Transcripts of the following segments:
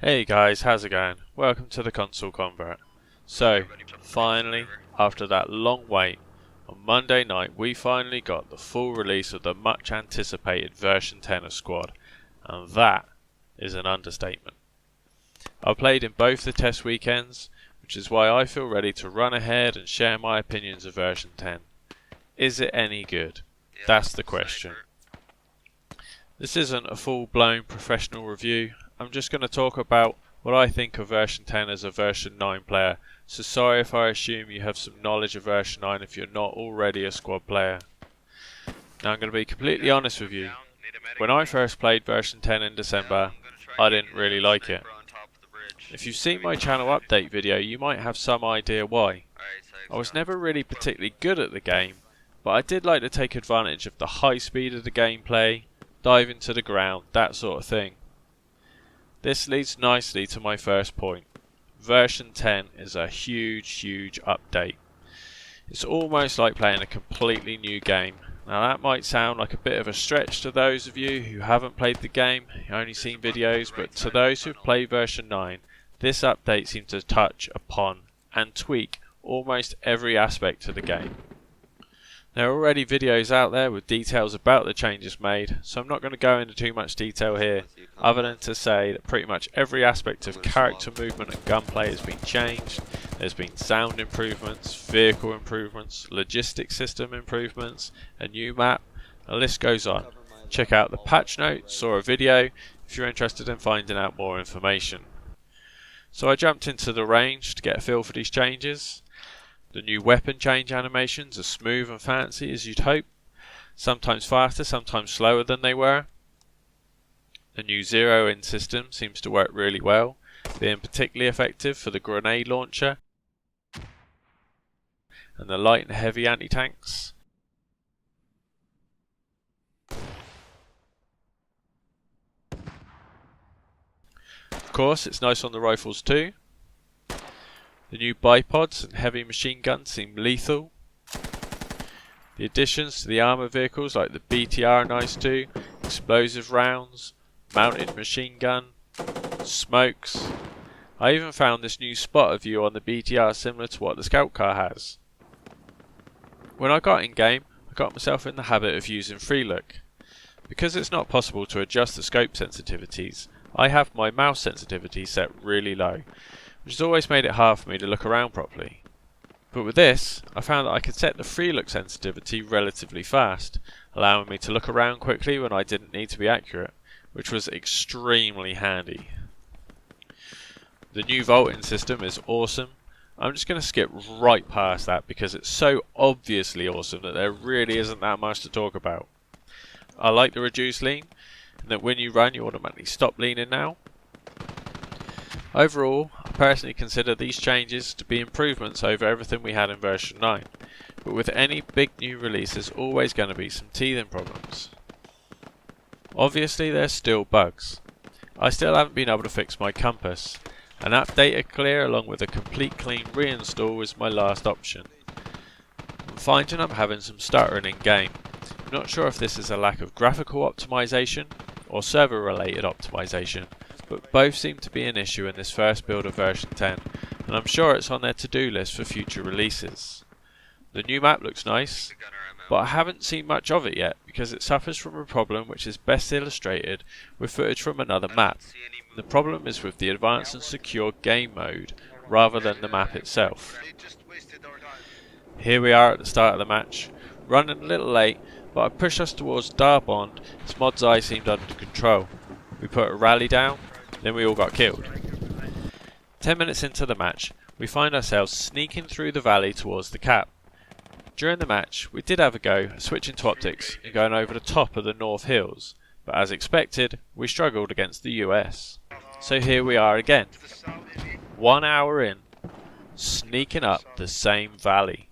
Hey guys, how's it going? Welcome to the Console Convert. So, finally, after that long wait, on Monday night we finally got the full release of the much anticipated version 10 of Squad, and that is an understatement. I played in both the test weekends, which is why I feel ready to run ahead and share my opinions of version 10. Is it any good? That's the question. This isn't a full-blown professional review. I'm just going to talk about what I think of version 10 as a version 9 player, so sorry if I assume you have some knowledge of version 9 if you're not already a Squad player. Now I'm going to be completely honest with you. When I first played version 10 in December, I didn't really like it. If you've seen my channel update video, you might have some idea why. I was never really particularly good at the game, but I did like to take advantage of the high speed of the gameplay, dive into the ground, that sort of thing. This leads nicely to my first point. Version 10 is a huge update. It's almost like playing a completely new game. Now that might sound like a bit of a stretch to those of you who haven't played the game, only seen videos, but to those who've played version 9, this update seems to touch upon and tweak almost every aspect of the game. There are already videos out there with details about the changes made, so I'm not going to go into too much detail here, other than to say that pretty much every aspect of character movement and gunplay has been changed. There's been sound improvements, vehicle improvements, logistics system improvements, a new map, the list goes on. Check out the patch notes or a video if you're interested in finding out more information. So I jumped into the range to get a feel for these changes. The new weapon change animations are smooth and fancy as you'd hope, sometimes faster, sometimes slower than they were. The new zero-in system seems to work really well, being particularly effective for the grenade launcher and the light and heavy anti-tanks. Of course, it's nice on the rifles too. The new bipods and heavy machine guns seem lethal. The additions to the armour vehicles like the BTR are nice too, explosive rounds, mounted machine gun, smokes. I even found this new spotter view on the BTR similar to what the scout car has. When I got in game, I got myself in the habit of using free look. Because it's not possible to adjust the scope sensitivities, I have my mouse sensitivity set really low, which has always made it hard for me to look around properly. But with this, I found that I could set the free look sensitivity relatively fast, allowing me to look around quickly when I didn't need to be accurate, which was extremely handy. The new vaulting system is awesome. I'm just going to skip right past that because it's so obviously awesome that there really isn't that much to talk about. I like the reduced lean, and that when you run you automatically stop leaning now. Overall, I personally consider these changes to be improvements over everything we had in version 9, but with any big new release there's always going to be some teething problems. Obviously there's still bugs. I still haven't been able to fix my compass. An updated clear along with a complete clean reinstall is my last option. I'm finding I'm having some stuttering in game. I'm not sure if this is a lack of graphical optimization or server related optimization, but both seem to be an issue in this first build of version 10, and I'm sure it's on their to-do list for future releases. The new map looks nice, but I haven't seen much of it yet because it suffers from a problem which is best illustrated with footage from another map. The problem is with the advanced and secure game mode rather than the map itself. Here we are at the start of the match, running a little late, but I pushed us towards Darbond as Mod's eye seemed under control. We put a rally down, then we all got killed. 10 minutes into the match, we find ourselves sneaking through the valley towards the cap. During the match, we did have a go at switching to optics and going over the top of the North Hills, but as expected, we struggled against the US. So here we are again, 1 hour in, sneaking up the same valley.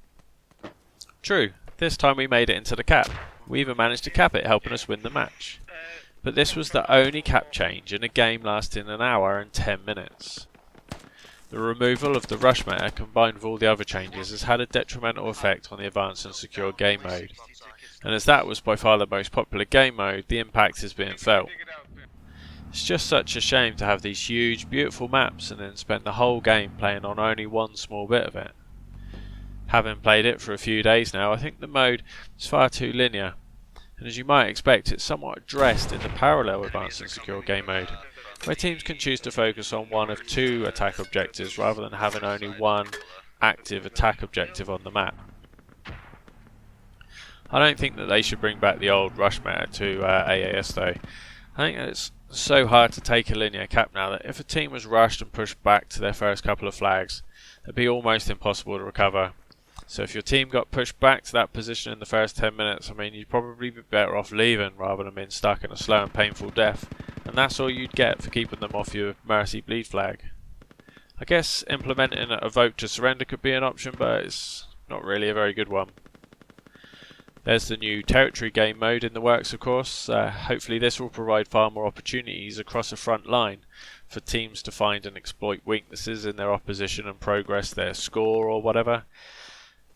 True, this time we made it into the cap. We even managed to cap it, helping us win the match. But this was the only cap change in a game lasting an hour and 10 minutes. The removal of the rush meta combined with all the other changes has had a detrimental effect on the advanced and secure game mode, and as that was by far the most popular game mode, the impact is being felt. It's just such a shame to have these huge, beautiful maps and then spend the whole game playing on only one small bit of it. Having played it for a few days now, I think the mode is far too linear, and as you might expect, it's somewhat addressed in the parallel advanced and secure game mode, where teams can choose to focus on one of two attack objectives rather than having only one active attack objective on the map. I don't think that they should bring back the old rush meta to AAS though. I think that it's so hard to take a linear cap now that if a team was rushed and pushed back to their first couple of flags, it'd be almost impossible to recover. So if your team got pushed back to that position in the first 10 minutes, I mean, you'd probably be better off leaving rather than being stuck in a slow and painful death, and that's all you'd get for keeping them off your mercy bleed flag. I guess implementing a vote to surrender could be an option, but it's not really a very good one. There's the new territory game mode in the works, of course. Hopefully this will provide far more opportunities across the front line for teams to find and exploit weaknesses in their opposition and progress their score or whatever.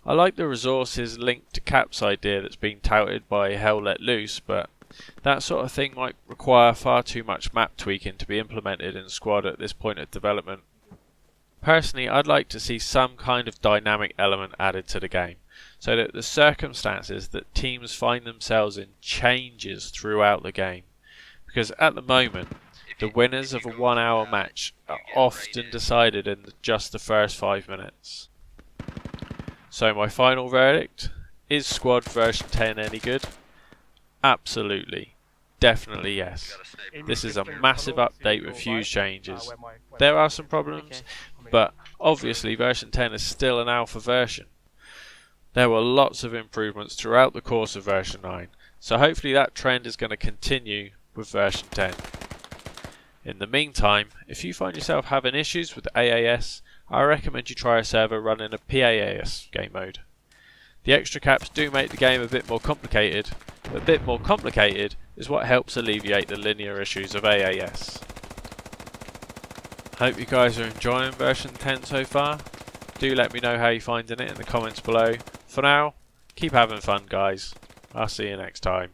I like the resources linked to caps idea that's been touted by Hell Let Loose, but that sort of thing might require far too much map tweaking to be implemented in Squad at this point of development. Personally, I'd like to see some kind of dynamic element added to the game, so that the circumstances that teams find themselves in changes throughout the game, because at the moment the winners of a 1 hour match are often decided in just the first 5 minutes. So my final verdict, is Squad version 10 any good? Absolutely. Definitely yes. This is a massive update with huge changes. There are some problems, but obviously version 10 is still an alpha version. There were lots of improvements throughout the course of version 9, so hopefully that trend is going to continue with version 10. In the meantime, if you find yourself having issues with AAS, I recommend you try a server running a PAAS game mode. The extra caps do make the game a bit more complicated, but a bit more complicated is what helps alleviate the linear issues of AAS. Hope you guys are enjoying version 10 so far. Do let me know how you're finding it in the comments below. For now, keep having fun guys. I'll see you next time.